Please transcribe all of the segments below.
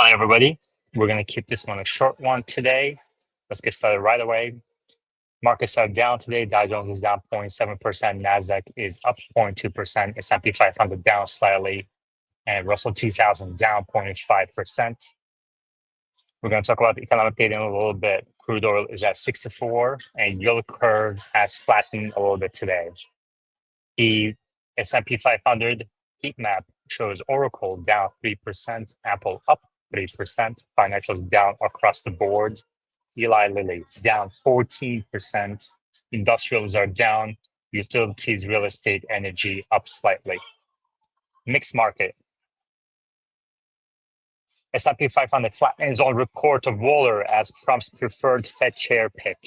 Hi, everybody. We're going to keep this one a short one today. Let's get started right away. Markets are down today. Dow Jones is down 0.7%. NASDAQ is up 0.2%. S&P 500 down slightly. And Russell 2000 down 0.5%. We're going to talk about the economic data in a little bit. Crude oil is at 64, and yield curve has flattened a little bit today. The S&P 500 heat map shows Oracle down 3%, Apple up 3%, financials down across the board. Eli Lilly down 14%, industrials are down, utilities, real estate, energy up slightly. Mixed market. S&P 500 flattens on report of Waller as Trump's preferred Fed chair pick.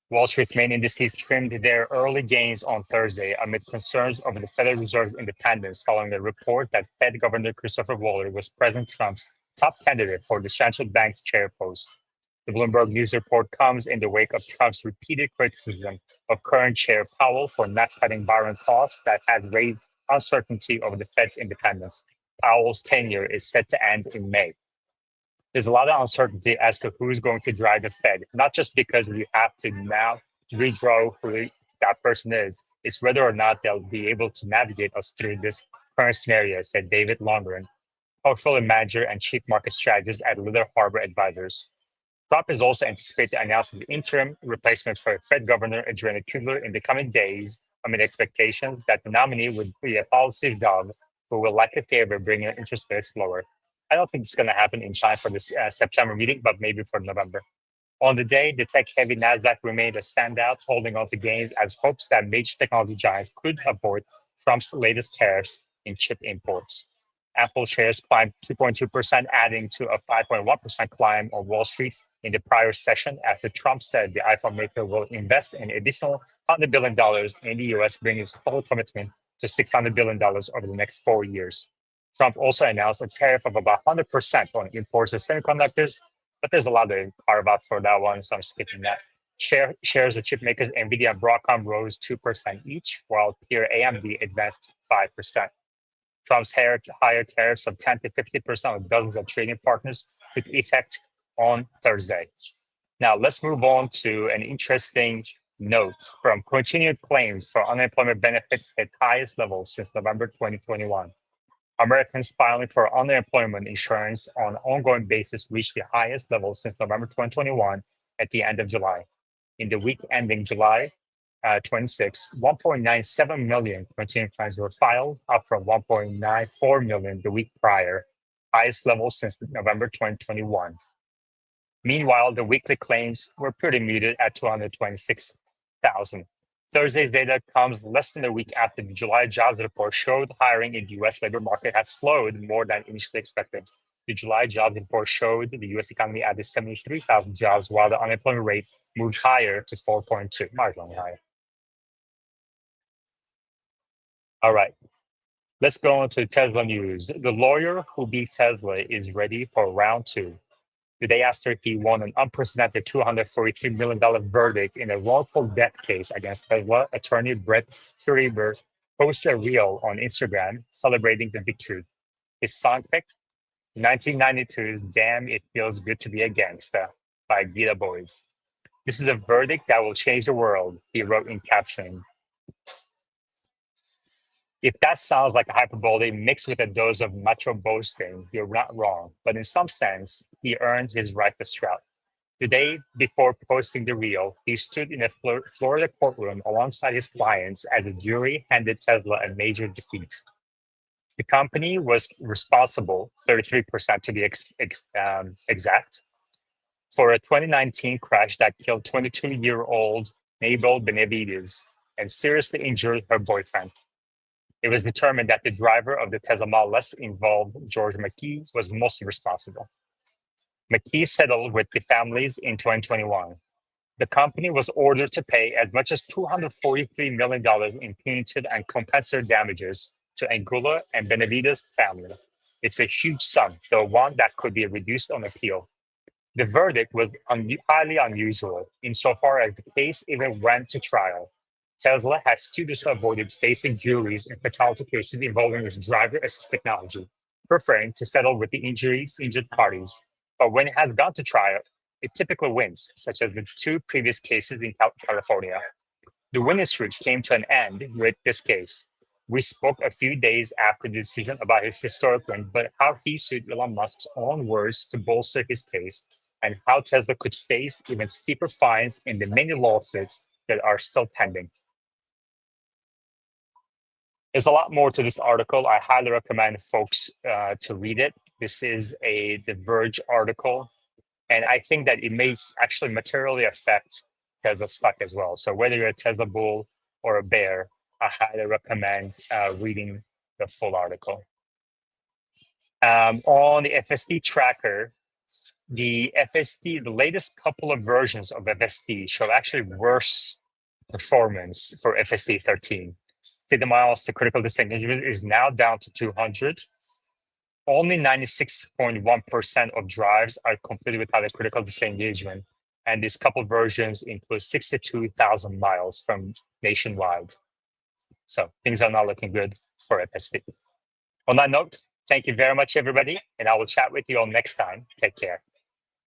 Wall Street main indices trimmed their early gains on Thursday amid concerns over the Federal Reserve's independence following the report that Fed Governor Christopher Waller was President Trump's top candidate for the central bank's chair post. The Bloomberg News report comes in the wake of Trump's repeated criticism of current chair Powell for not cutting borrowing costs that had raised uncertainty over the Fed's independence. Powell's tenure is set to end in May. There's a lot of uncertainty as to who's going to drive the Fed, not just because we have to now redraw who that person is, it's whether or not they'll be able to navigate us through this current scenario, said David Longren, portfolio manager and chief market strategist at Little Harbor Advisors. Trump is also anticipated to announce the interim replacement for Fed Governor Adriana Kugler in the coming days amid expectations that the nominee would be a policy dog who will likely favor bringing interest rates lower. I don't think it's going to happen in time for this September meeting, but maybe for November. On the day, the tech-heavy NASDAQ remained a standout, holding on to gains as hopes that major technology giants could avoid Trump's latest tariffs in chip imports. Apple shares climbed 2.2%, adding to a 5.1% climb on Wall Street in the prior session after Trump said the iPhone maker will invest an additional $100 billion in the U.S., bringing its total commitment to $600 billion over the next 4 years. Trump also announced a tariff of about 100% on imports of semiconductors, but there's a lot of carve-outs for that one, so I'm skipping that. Shares of chip makers NVIDIA and Broadcom rose 2% each, while peer AMD advanced 5%. Trump's higher tariffs of 10 to 50% on dozens of trading partners took effect on Thursday. Now, let's move on to an interesting note from continued claims for unemployment benefits at highest levels since November 2021. Americans filing for unemployment insurance on an ongoing basis reached the highest level since November 2021 at the end of July. In the week ending July 26, 1.97 million continuing claims were filed, up from 1.94 million the week prior, highest level since November 2021. Meanwhile, the weekly claims were pretty muted at 226,000. Thursday's data comes less than a week after the July jobs report showed hiring in the U.S. labor market had slowed more than initially expected. The July jobs report showed the U.S. economy added 73,000 jobs, while the unemployment rate moved higher to 4.2, marginally higher. All right, let's go on to Tesla news. The lawyer who beat Tesla is ready for round two. The day after he won an unprecedented $243 million verdict in a wrongful death case against Tesla, attorney Brett Schreiber posted a reel on Instagram celebrating the victory. His song pick, 1992's Damn It Feels Good to Be a Gangsta by Gita Boys. This is a verdict that will change the world, he wrote in caption. If that sounds like a hyperbole mixed with a dose of macho boasting, you're not wrong. But in some sense, he earned his right to shout. The day before posting the reel, he stood in a Florida courtroom alongside his clients as the jury handed Tesla a major defeat. The company was responsible, 33% to be exact, for a 2019 crash that killed 22-year-old Mabel Benavides and seriously injured her boyfriend. It was determined that the driver of the Tesla Model S involved, George McKee, was mostly responsible. McKee settled with the families in 2021. The company was ordered to pay as much as $243 million in punitive and compensatory damages to Angula and Benavides' families. It's a huge sum, though one that could be reduced on appeal. The verdict was highly unusual insofar as the case even went to trial. Tesla has studiously avoided facing juries in fatality cases involving its driver-assist technology. preferring to settle with the injured parties. But when it has gone to trial, it typically wins, such as the two previous cases in California. The winning streak came to an end with this case. We spoke a few days after the decision about his historic win, but how he sued Elon Musk's own words to bolster his case, and how Tesla could face even steeper fines in the many lawsuits that are still pending. There's a lot more to this article. I highly recommend folks to read it. This is a The Verge article, and I think that it may actually materially affect Tesla stock as well. So whether you're a Tesla bull or a bear, I highly recommend reading the full article. On the FSD tracker, the latest couple of versions of FSD show actually worse performance for FSD 13. 50 miles to critical disengagement is now down to 200. Only 96.1% of drives are completed without a critical disengagement. And these couple versions include 62,000 miles from nationwide. So things are not looking good for FSD. On that note, thank you very much, everybody. And I will chat with you all next time. Take care.